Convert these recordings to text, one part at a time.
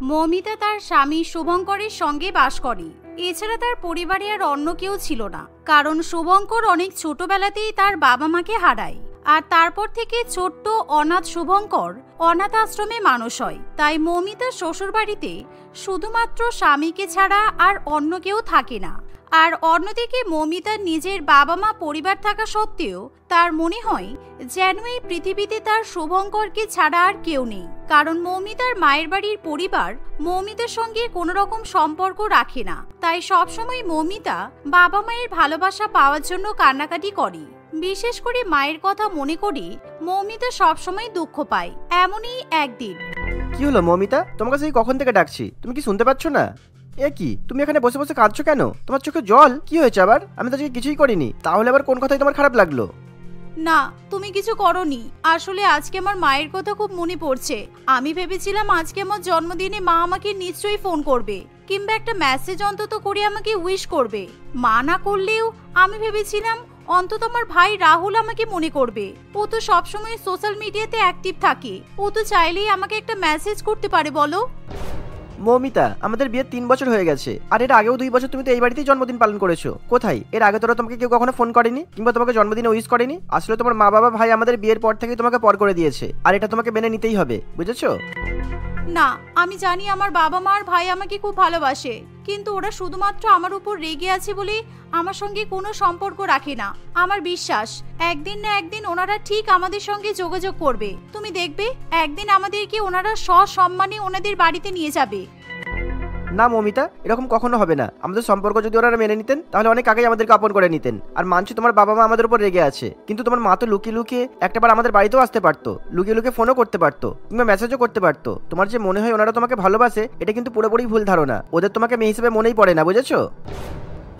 মৌমিতা তার স্বামী শুভঙ্করের সঙ্গে বাস করে। এছাড়া তার পরিবারে আর অন্য কেউ ছিল না, কারণ শুভঙ্কর অনেক ছোটবেলাতেই তার বাবা মাকে হারায়। আর তারপর থেকে ছোট্ট অনাথ শুভঙ্কর অনাথ আশ্রমে মানুষ হয়। তাই মৌমিতার শ্বশুরবাড়িতে শুধুমাত্র স্বামীকে ছাড়া আর অন্য কেউ থাকে না। আর অন্যদিকে মৌমিতার নিজের বাবা মা পরিবার থাকা সত্ত্বেও তার মনে হয় যেন এই পৃথিবীতে তার শুভঙ্করকে ছাড়া আর কেউ নেই। কারণ মৌমিতার মায়ের বাড়ির পরিবার মৌমিতার সঙ্গে কোনো রকম সম্পর্ক রাখে না। তাই সবসময় মৌমিতা বাবা মায়ের ভালোবাসা পাওয়ার জন্য কান্নাকাটি করে। বিশেষ করে মায়ের কথা মনে করে মৌমিতা সবসময় দুঃখ পায়। এমনই একদিন। কি হলো মৌমিতা, তোমার কাছে কখন থেকে ডাকছি, তুমি কি শুনতে পাচ্ছ না? এ কি, তুমি এখানে বসে বসে কাঁদছো কেন? তোমার চোখে জল কি হয়েছে আবার? আমি তো আজকে কিছুই করিনি, তাহলে আবার কোন কথাই তোমার খারাপ লাগলো? না, তুমি কিছু করোনি। আসলে আজকে আমার মায়ের কথা খুব মনে পড়ছে। আমি ভেবেছিলাম আজকে আমার জন্মদিনে মা আমাকে নিশ্চয়ই ফোন করবে, কিংবা একটা মেসেজ অন্তত করে আমাকে উইশ করবে। মা না করলেও আমি ভেবেছিলাম অন্তত আমার ভাই রাহুল আমাকে মনে করবে। ও তো সবসময় সোশ্যাল মিডিয়াতে অ্যাক্টিভ থাকে, ও তো চাইলেই আমাকে একটা মেসেজ করতে পারে। বলো মৌমিতা, আমাদের বিয়ের 3 বছর হয়ে গেছে, আর এর আগেও 2 বছর তুমি তো এই বাড়িতেই জন্মদিন পালন করেছো। কোথায় এর আগে তোরা তোমাকে কেউ কখনো ফোন করেনি কিংবা তোমাকে জন্মদিনে উইশ করেনি? আসলে তোমার মা বাবা ভাই আমাদের বিয়ের পর থেকেই তোমাকে পর করে দিয়েছে, আর এটা তোমাকে মেনে নিতেই হবে, বুঝেছো? না, আমি জানি আমার বাবা মা আর ভাই আমাকে খুব ভালোবাসে, কিন্তু ওরা শুধুমাত্র আমার উপর রেগে আছে বলে আমার সঙ্গে কোনো সম্পর্ক রাখে না। আমার বিশ্বাস একদিন না একদিন ওনারা ঠিক আমাদের সঙ্গে যোগাযোগ করবে। তুমি দেখবে একদিন আমাদেরকে ওনারা সসম্মানে ওনাদের বাড়িতে নিয়ে যাবে। না মৌমিতা, এরকম কখনো হবে না। আমাদের সম্পর্ক যদি ওনারা মেনে নিতেন তাহলে অনেক আগেই আমাদেরকে আপন করে নিতেন। আর মানছি তোমার বাবা মা আমাদের উপর রেগে আছে, কিন্তু তোমার মা তো লুকিয়ে লুকিয়ে একটাবার আমাদের বাড়িতেও আসতে পারতো, লুকিয়ে লুকিয়ে ফোনও করতে পারতো, কিংবা মেসেজও করতে পারতো। তোমার যে মনে হয় ওনারা তোমাকে ভালোবাসে, এটা কিন্তু পুরোপুরি ভুল ধারণা। ওদের তোমাকে মেয়ে হিসেবে মনেই পড়ে না, বুঝেছো?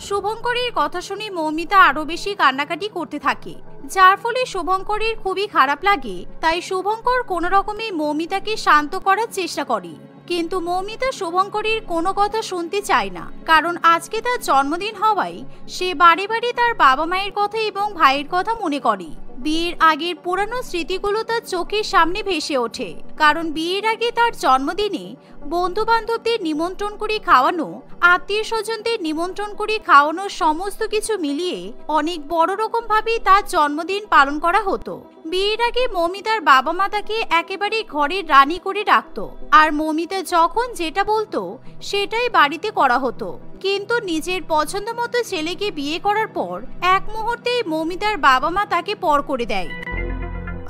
শুভঙ্করের কথা শুনে মৌমিতা আরো বেশি কান্নাকাটি করতে থাকে, যার ফলে শুভঙ্করের খুবই খারাপ লাগে। তাই শুভঙ্কর কোনো রকমে মৌমিতাকে শান্ত করার চেষ্টা করে, কিন্তু মৌমিতা শুভঙ্করের কোনো কথা শুনতে চায় না। কারণ আজকে তার জন্মদিন হওয়ায় সে বারে বারে তার বাবা মায়ের কথা এবং ভাইয়ের কথা মনে করে। বিয়ের আগের পুরানো স্মৃতিগুলো তার চোখের সামনে ভেসে ওঠে। কারণ বিয়ের আগে তার জন্মদিনে বন্ধু বান্ধবদের নিমন্ত্রণ করে খাওয়ানো, আত্মীয় স্বজনদের নিমন্ত্রণ করে খাওয়ানো, সমস্ত কিছু মিলিয়ে অনেক বড় রকম ভাবে তার জন্মদিন পালন করা হতো। বিয়ের আগে মৌমিতার বাবা মা তাকে একেবারে ঘরের রানী করে রাখতো, আর মৌমিতা যখন যেটা বলতো সেটাই বাড়িতে করা হতো। কিন্তু নিজের পছন্দ মতো ছেলেকে বিয়ে করার পর এক মুহূর্তেই মৌমিতার বাবা মা তাকে পর করে দেয়।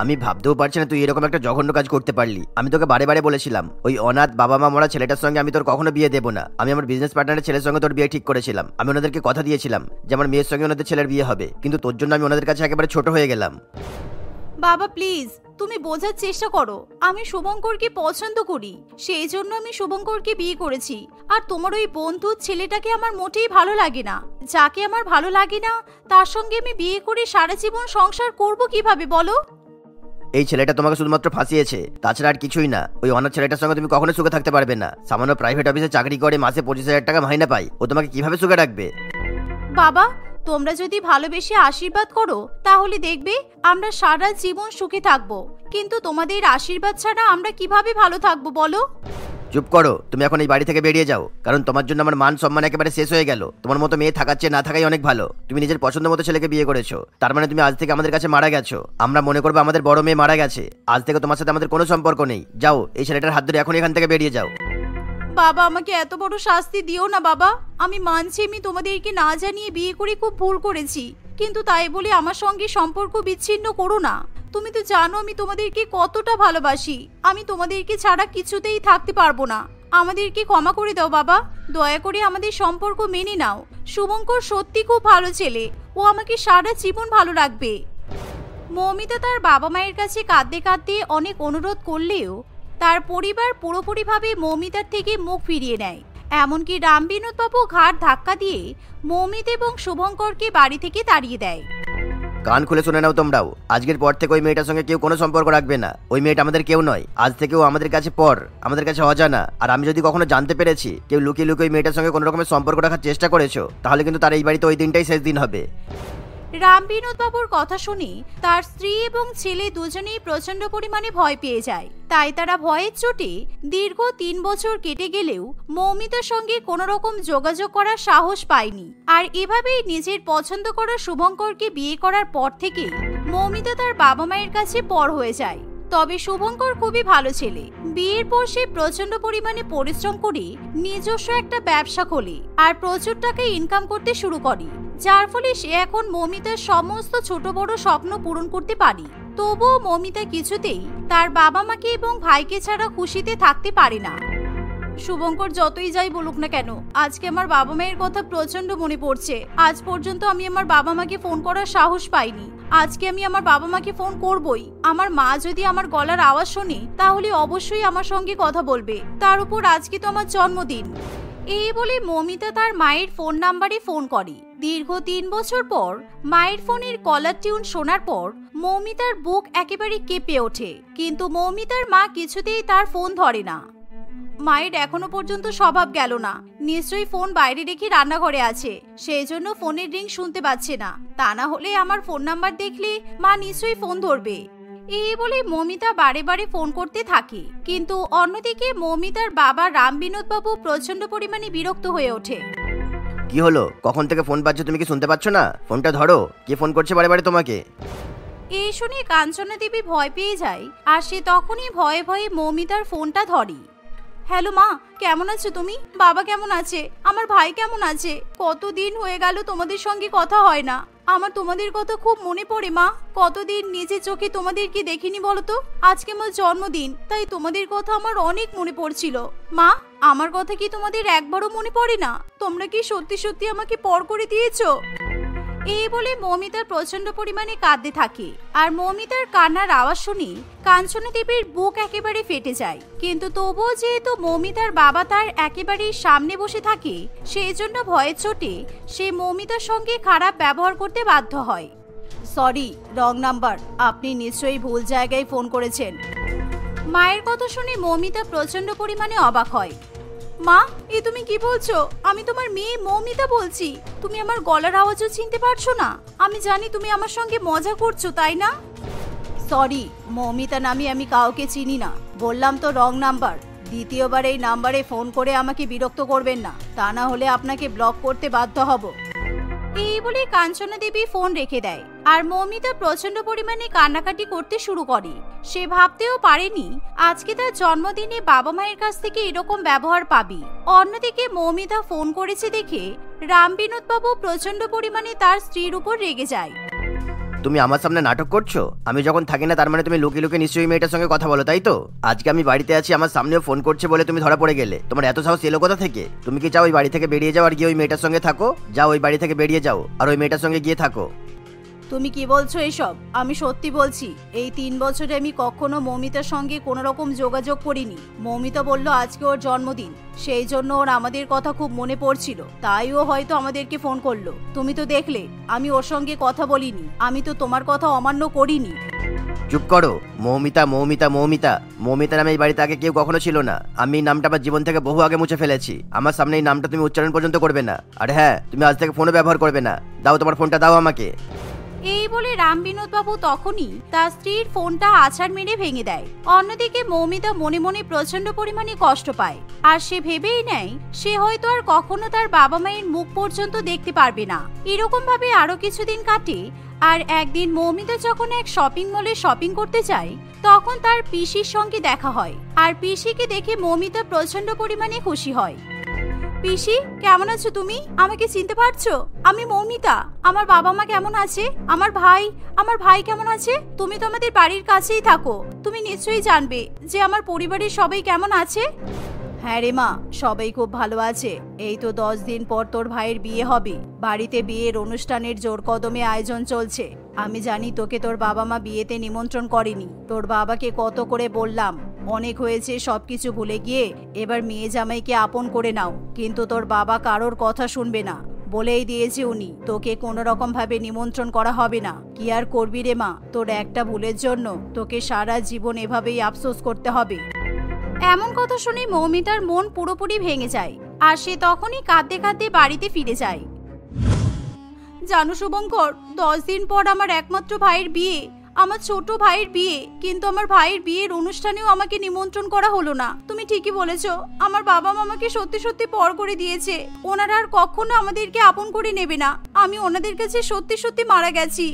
আমি ভাবতেও পারছি না তুই এরকম একটা জঘন্য কাজ করতে পারলি। আমি তোকে বারে বারে বলেছিলাম ওই অনাথ বাবা মা মরা ছেলেটার সঙ্গে আমি তোর কখনো বিয়ে দেবো না। আমি আমার বিজনেস পার্টনারের ছেলের সঙ্গে তোর বিয়ে ঠিক করেছিলাম। আমি ওনাদেরকে কথা দিয়েছিলাম যে আমার মেয়ের সঙ্গে ওনাদের ছেলের বিয়ে হবে, কিন্তু তোর জন্য আমি ওনাদের কাছে একেবারে ছোট হয়ে গেলাম। বাবা প্লিজ, তুমি বোঝার চেষ্টা করো। আমি শুভঙ্করকে পছন্দ করি, সেই জন্য আমি শুভঙ্করকে বিয়ে করেছি। আর তোমার ওই বন্ধু ছেলেটাকে আমার মোটেই ভালো লাগে না। যাকে আমার ভালো লাগে না তার সঙ্গে আমি বিয়ে করে সারা জীবন সংসার করব কিভাবে বলো? এই ছেলেটা তোমাকে শুধুমাত্র ফাঁসিয়েছে, তাছাড়া আর কিছুই না। ওই অনাথ ছেলেটার সঙ্গে তুমি কখনো সুখে থাকতে পারবে না। সামান্য প্রাইভেট অফিসে চাকরি করে মাসে 25,000 টাকা মাইনে পাই, ও তোমাকে কিভাবে সুখে রাখবে? বাবা, তোমরা যদি ভালোবেসে আশীর্বাদ করো তাহলে দেখবে আমরা সারা জীবন সুখে থাকবো। কিন্তু তোমাদের আশীর্বাদ ছাড়া আমরা কিভাবে ভালো থাকবো বলো? চুপ করো, তুমি এখন এই বাড়ি থেকে বেরিয়ে যাও। কারণ তোমার জন্য আমার মান সম্মান একেবারে শেষ হয়ে গেল। তোমার মতো মেয়ে থাকার চেয়ে না থাকাই অনেক ভালো। তুমি নিজের পছন্দ মতো ছেলেকে বিয়ে করেছো, তার মানে তুমি আজ থেকে আমাদের কাছে মারা গেছো। আমরা মনে করবো আমাদের বড় মেয়ে মারা গেছে। আজ থেকে তোমার সাথে আমাদের কোনো সম্পর্ক নেই। যাও, এই ছেলেটার হাত ধরে এখন এখান থেকে বেরিয়ে যাও। বাবা, আমাকে এত বড় শাস্তি দিও না বাবা। আমি মানছি আমি তোমাদেরকে না জানিয়ে বিয়ে করে খুব ভুল করেছি, কিন্তু তাই বলে আমার সঙ্গে সম্পর্ক বিচ্ছিন্ন করো না। তুমি তো জানো আমি তোমাদেরকে কতটা ভালোবাসি। আমি তোমাদেরকে ছাড়া কিছুতেই থাকতে পারবো না। আমাদেরকে ক্ষমা করে দাও বাবা, দয়া করে আমাদের সম্পর্ক মেনে নাও। শুভঙ্কর সত্যি খুব ভালো ছেলে, ও আমাকে সারা জীবন ভালো রাখবে। মৌমিতা তার বাবা মায়ের কাছে কাঁদতে কাঁদতে অনেক অনুরোধ করলেও তার পরিবার পুরোপুরিভাবে মৌমিতার থেকে মুখ ফিরিয়ে নেয়। এমনকি রামবিনোদ বাবু ঘাড় ধাক্কা দিয়ে মৌমিতা এবং শুভঙ্করকে বাড়ি থেকে তাড়িয়ে দেয়। কান খুলে শুনে নাও তোমরাও, আজকের পর থেকে ওই মেয়েটার সঙ্গে কেউ কোনো সম্পর্ক রাখবে না। ওই মেয়েটা আমাদের কেউ নয়। আজ থেকে ও আমাদের কাছে পর, আমাদের কাছে অজানা। আর আমি যদি কখনো জানতে পেরেছি কেউ লুকিয়ে লুকিয়ে ওই মেয়েটার সঙ্গে কোনো রকমের সম্পর্ক রাখার চেষ্টা করেছো, তাহলে কিন্তু তার এই বাড়িতে ওই দিনটাই শেষ দিন হবে। রামবিনোদ বাবুর কথা শুনে তার স্ত্রী এবং ছেলে দুজনেই প্রচন্ড পরিমাণে ভয় পেয়ে যায়। তাই তারা ভয়ের চোটে দীর্ঘ 3 বছর কেটে গেলেও মৌমিতার সঙ্গে কোনো রকম যোগাযোগ করার সাহস পায়নি। আর এভাবেই নিজের পছন্দ করা শুভঙ্করকে বিয়ে করার পর থেকে মৌমিতা তার বাবা মায়ের কাছে পর হয়ে যায়। তবে শুভঙ্কর খুবই ভালো ছেলে। বিয়ের পর সে প্রচন্ড পরিমাণে পরিশ্রম করে নিজস্ব একটা ব্যবসা খোলে আর প্রচুর টাকা ইনকাম করতে শুরু করে, যার ফলে সে এখন মৌমিতার সমস্ত ছোট বড় স্বপ্ন পূরণ করতে পারে। তবুও মৌমিতা কিছুতেই তার বাবা মাকে এবং ভাইকে ছাড়া খুশিতে থাকতে পারে না। শুভঙ্কর যতই যাই বলুক না কেন, আজকে আমার বাবা মায়ের কথা প্রচন্ড মনে পড়ছে। আজ পর্যন্ত আমি আমার বাবা মাকে ফোন করার সাহস পাইনি। আজকে আমি আমার বাবা মাকে ফোন করবই। আমার মা যদি আমার গলার আওয়াজ শোনে তাহলে অবশ্যই আমার সঙ্গে কথা বলবে। তার উপর আজকে তো আমার জন্মদিন। এই বলে মৌমিতা তার মায়ের ফোন নাম্বারে ফোন করে। দীর্ঘ 3 বছর পর মায়ের ফোনের কলার টিউন শোনার পর মৌমিতার বুক একেবারে কেঁপে ওঠে, কিন্তু মৌমিতার মা কিছুতেই তার ফোন ধরে না। মায়ের এখনো পর্যন্ত স্বভাব গেল না। নিশ্চয়ই ফোন বাইরে রেখে রান্নাঘরে আছে, সেই জন্য ফোনের রিং শুনতে পাচ্ছে না। তা না হলে আমার ফোন নাম্বার দেখলে মা নিশ্চয়ই ফোন ধরবে। এই বলে মৌমিতা বারে বারে ফোন করতে থাকে। কিন্তু অন্যদিকে মৌমিতার বাবা রামবিনোদ বাবু প্রচন্ড পরিমাণে বিরক্ত হয়ে ওঠে। কি হলো, কখন থেকে ফোন পাচ্ছ, তুমি কি শুনতে পাচ্ছ না? ফোনটা ধরো, কে ফোন করছে বারে বারে তোমাকে? এই শুনে কাঞ্চনা দেবী ভয় পেয়ে যায় আর সে তখনই ভয়ে ভয়ে মৌমিতার ফোনটা ধরে। হ্যালো মা, কেমন আছো তুমি? বাবা কেমন আছে? আমার ভাই কেমন আছে? কতদিন হয়ে গেল তোমাদের সঙ্গে কথা হয় না। আমার তোমাদের কথা খুব মনে পড়ে মা। কতদিন নিজের চোখে তোমাদেরকে দেখিনি বলো তো। আজকে আমার জন্মদিন, তাই তোমাদের কথা আমার অনেক মনে পড়ছিল। মা, আমার কথা কি তোমাদের একবারও মনে পড়ে না? তোমরা কি সত্যি সত্যি আমাকে পর করে দিয়েছো? এই বলে মৌমিতার প্রচন্ড পরিমাণে কাঁদতে থাকে। আর মৌমিতার কান্নার আওয়াজ শুনে কাঞ্চনা দেবীর বুক একেবারে ফেটে যায়। কিন্তু তবুও যেহেতু মৌমিতার বাবা তার একেবারেই সামনে বসে থাকে, সেই জন্য ভয়ের চোটে সে মৌমিতার সঙ্গে খারাপ ব্যবহার করতে বাধ্য হয়। Sorry, wrong number. আপনি নিশ্চয়ই ভুল জায়গায় ফোন করেছেন। মায়ের কথা শুনে মৌমিতা প্রচন্ড পরিমাণে অবাক হয়। মা, এ তুমি কি বলছো? আমি তোমার মেয়ে মৌমিতা বলছি। তুমি আমার গলার আওয়াজও চিনতে পারছো না? আমি জানি তুমি আমার সঙ্গে মজা করছো, তাই না? সরি, মৌমিতা নামে আমি কাউকে চিনি না। বললাম তো রং নাম্বার। দ্বিতীয়বার এই নাম্বারে ফোন করে আমাকে বিরক্ত করবেন না, তা না হলে আপনাকে ব্লক করতে বাধ্য হব। এই বলে কাঞ্চনা দেবী ফোন রেখে দেয়। আর মৌমিতা প্রচন্ড পরিমাণে কান্নাকাটি করতে শুরু করে। সে ভাবতেও পারেনি আজকে তার জন্মদিনে বাবা মায়ের কাছ থেকে এরকম ব্যবহার পাবি। অন্যদিকে মৌমিতা ফোন করেছে দেখে রামবিনোদ বাবু প্রচন্ড পরিমাণে তার স্ত্রীর উপর রেগে যায়। তুমি আমার সামনে নাটক করছো? আমি যখন থাকি না তার মানে তুমি লুকিয়ে লুকিয়ে নিশ্চয়ই মেয়েটার সঙ্গে কথা বলো, তাই তো? আজকে আমি বাড়িতে আছি, আমার সামনেও ফোন করছে বলে তুমি ধরা পড়ে গেলে। তোমার এত সাহস এলো কোথা থেকে? তুমি কি চাও ওই বাড়ি থেকে বেরিয়ে যাও আর গিয়ে ওই মেয়েটার সঙ্গে থাকো? যাও, ওই বাড়ি থেকে বেরিয়ে যাও আর ওই মেয়েটার সঙ্গে গিয়ে থাকো। তুমি কি বলছো এসব? আমি সত্যি বলছি, এই 3 বছরে আমি কখনো মৌমিতার সঙ্গে কোনো রকম যোগাযোগ করিনি। মৌমিতা বলল আজকে ওর জন্মদিন, সেই জন্য ওর আমাদের কথা খুব মনে পড়ছিল, তাই ও হয়তো আমাদেরকে ফোন করলো। তুমি তো দেখলে আমি ওর সঙ্গে কথা বলিনি। আমি তো তোমার কথা অমান্য করিনি। চুপ করো। মৌমিতা মৌমিতা মৌমিতা মৌমিতা নামে এই বাড়িতে আগে কেউ কখনো ছিল না। আমি এই নামটা আমার জীবন থেকে বহু আগে মুছে ফেলেছি। আমার সামনে এই নামটা তুমি উচ্চারণ পর্যন্ত করবে না। আর হ্যাঁ, তুমি আজ থেকে ফোনও ব্যবহার করবে না। দাও, তোমার ফোনটা দাও আমাকে। এই বলে রামবিনোদ বাবু তখনই তার স্ত্রীর ফোনটা আছাড় মেরে ভেঙে দেয়। অন্যদিকে মৌমিতা মনে মনে প্রচন্ড পরিমাণে কষ্ট পায়। আর সে ভেবেই নেয় সে হয়তো আর কখনো তার বাবা মায়ের মুখ পর্যন্ত দেখতে পারবে না। এরকম ভাবে আরো কিছুদিন কাটে। আর একদিন মৌমিতা যখন এক শপিং মলে শপিং করতে যায়, তখন তার পিসির সঙ্গে দেখা হয়। আর পিসিকে দেখে মৌমিতা প্রচন্ড পরিমাণে খুশি হয়। পিসি, কেমন আছো তুমি? আমাকে চিনতে পারছো? আমি মৌমিতা। আমার বাবা মা কেমন আছে? আমার ভাই কেমন আছে? তুমি তো আমাদের বাড়ির কাছেই থাকো, তুমি নিশ্চয়ই জানবে যে আমার পরিবারের সবাই কেমন আছে। হ্যাঁ রে মা, সবাই খুব ভালো আছে। এই তো 10 দিন পর তোর ভাইয়ের বিয়ে হবে। বাড়িতে বিয়ের অনুষ্ঠানের জোর কদমে আয়োজন চলছে। আমি জানি তোকে তোর বাবা মা বিয়েতে নিমন্ত্রণ করেনি। তোর বাবাকে কত করে বললাম, অনেক হয়েছে, সবকিছু ভুলে গিয়ে এবার মেয়ে জামাইকে আপন করে নাও। কিন্তু তোর বাবা কারোর কথা শুনবে না। বলেই দিয়েছে উনি, তোকে কোনো রকম ভাবে নিমন্ত্রণ করা হবে না। কি আর করবি রে মা, তোর একটা ভুলের জন্য তোকে সারা জীবন এভাবেই আফসোস করতে হবে। এমন কথা শুনে মৌমিতার মন পুরোপুরি ভেঙে যায়। আর সে তখনই কাঁদতে কাঁদতে বাড়িতে ফিরে যায়। জানো শুভঙ্কর, 10 দিন পর আমার একমাত্র ভাইয়ের বিয়ে, আমার ছোট ভাইয়ের বিয়ে, কিন্তু আমার ভাইয়ের বিয়ের অনুষ্ঠানেও আমাকে নিমন্ত্রণ করা হলো না। তুমি ঠিকই বলেছো, আমার বাবা মা আমাকে সত্যি সত্যি পর করে দিয়েছে। ওনারা আর কখনো আমাদেরকে আপন করে নেবে না। আমি ওনাদের কাছে সত্যি সত্যি মারা গেছি।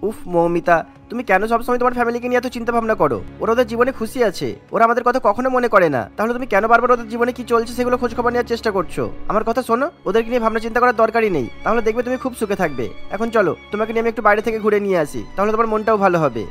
উফ মৌমিতা, তুমি কেন সবসময় তোমার ফ্যামিলিকে নিয়ে এত চিন্তা ভাবনা করো? ওরা ওদের জীবনে খুশি আছে, ওরা আমাদের কথা কখনো মনে করে না। তাহলে তুমি কেন বারবার ওদের জীবনে কি চলছে সেগুলো খোঁজ খবর নেওয়ার চেষ্টা করছো? আমার কথা শোনো, ওদেরকে নিয়ে ভাবনা চিন্তা করার দরকারই নেই। তাহলে দেখবে তুমি খুব সুখে থাকবে। এখন চলো, তোমাকে নিয়ে আমি একটু বাইরে থেকে ঘুরে নিয়ে আসি, তাহলে তোমার মনটাও ভালো হবে।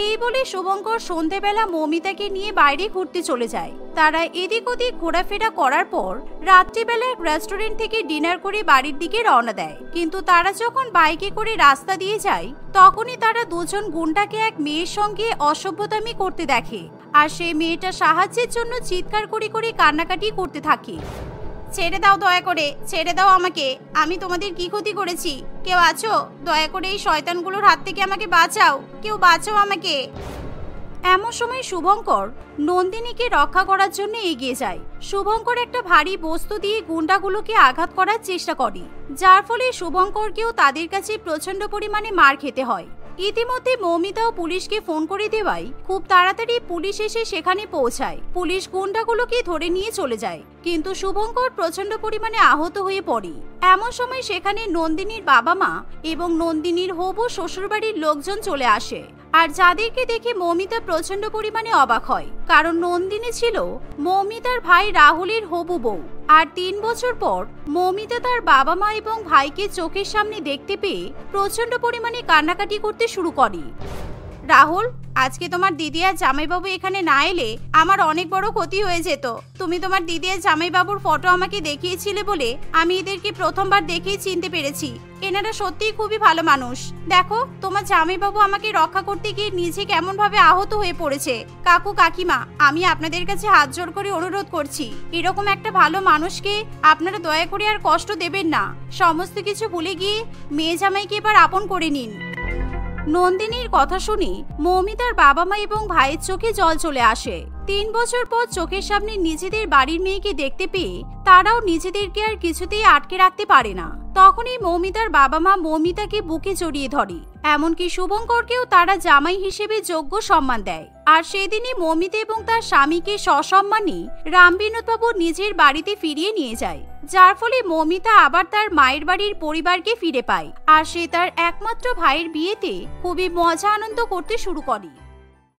এই বলে শুভঙ্কর সন্ধেবেলা মৌমিতাকে নিয়ে বাইরে ঘুরতে চলে যায়। তারা এদিক ওদিক ঘোরাফেরা করার পর রাত্রিবেলা এক রেস্টুরেন্ট থেকে ডিনার করে বাড়ির দিকে রওনা দেয়। কিন্তু তারা যখন বাইকে করে রাস্তা দিয়ে যায়, তখনই তারা দুজন গুন্ডাকে এক মেয়ের সঙ্গে অসভ্যতামি করতে দেখে। আর সেই মেয়েটা সাহায্যের জন্য চিৎকার করে করে কান্নাকাটি করতে থাকে। ছেড়ে দাও, দয়া করে ছেড়ে দাও আমাকে, আমি তোমাদের কি ক্ষতি করেছি? কেউ আছো? দয়া করে এই শয়তানগুলোর হাত থেকে আমাকে বাঁচাও, কেউ বাঁচাও আমাকে। এমন সময় শুভঙ্কর নন্দিনীকে রক্ষা করার জন্য এগিয়ে যায়। শুভঙ্কর একটা ভারী বস্তু দিয়ে গুন্ডাগুলোকে আঘাত করার চেষ্টা করে, যার ফলে শুভঙ্করকেও তাদের কাছে প্রচন্ড পরিমাণে মার খেতে হয়। ইতিমধ্যে মৌমিতাও পুলিশকে ফোন করে দেওয়ায় খুব তাড়াতাড়ি পুলিশ এসে সেখানে পৌঁছায়। পুলিশ গুন্ডাগুলোকে ধরে নিয়ে চলে যায়, কিন্তু শুভঙ্কর প্রচন্ড পরিমাণে আহত হয়ে পড়ে। এমন সময় সেখানে নন্দিনীর বাবা মা এবং নন্দিনীর হবু শ্বশুরবাড়ির লোকজন চলে আসে। আর যাদেরকে দেখে মৌমিতা প্রচন্ড পরিমাণে অবাক হয়, কারণ নন্দিনী ছিল মৌমিতার ভাই রাহুলের হবু বউ। আর 3 বছর পর মৌমিতা তার বাবা মা এবং ভাইকে চোখের সামনে দেখতে পেয়ে প্রচন্ড পরিমাণে কান্নাকাটি করতে শুরু করে। রাহুল, আজকে তোমার দিদি আর জামাইবাবু এখানে না এলে আমার অনেক বড় ক্ষতি হয়ে যেত। তুমি তোমার দিদি আর জামাইবাবুর ফটো আমাকে দেখিয়েছিলে বলে আমি এদেরকে প্রথমবার দেখেই চিনতে পেরেছি। এনারা সত্যিই খুবই ভালো মানুষ। দেখো, তোমার জামাইবাবু আমাকে রক্ষা করতে গিয়ে নিজে কেমন ভাবে আহত হয়ে পড়েছে। কাকু কাকিমা, আমি আপনাদের কাছে হাত জোড় করে অনুরোধ করছি, এরকম একটা ভালো মানুষকে আপনারা দয়া করে আর কষ্ট দেবেন না। সমস্ত কিছু ভুলে গিয়ে মেয়ে জামাইকে এবার আপন করে নিন। নন্দিনীর কথা শুনে মৌমিতার বাবা মা এবং ভাইয়ের চোখে জল চলে আসে। 3 বছর পর চোখের সামনে নিজেদের বাড়ির মেয়েকে দেখতে পেয়ে তারাও নিজেদেরকে আর কিছুতেই আটকে রাখতে পারে না। তখনই মৌমিতার বাবা মা মৌমিতাকে বুকে জড়িয়ে ধরে, এমনকি শুভঙ্করকেও তারা জামাই হিসেবে যোগ্য সম্মান দেয়। আর সেদিনই মৌমিতা এবং তার স্বামীকে সসম্মানে রামবিনোদবাবু নিজের বাড়িতে ফিরিয়ে নিয়ে যায়, যার ফলে মৌমিতা আবার তার মায়ের বাড়ির পরিবারকে ফিরে পায়। আর সে তার একমাত্র ভাইয়ের বিয়েতে খুবই মজা আনন্দ করতে শুরু করে।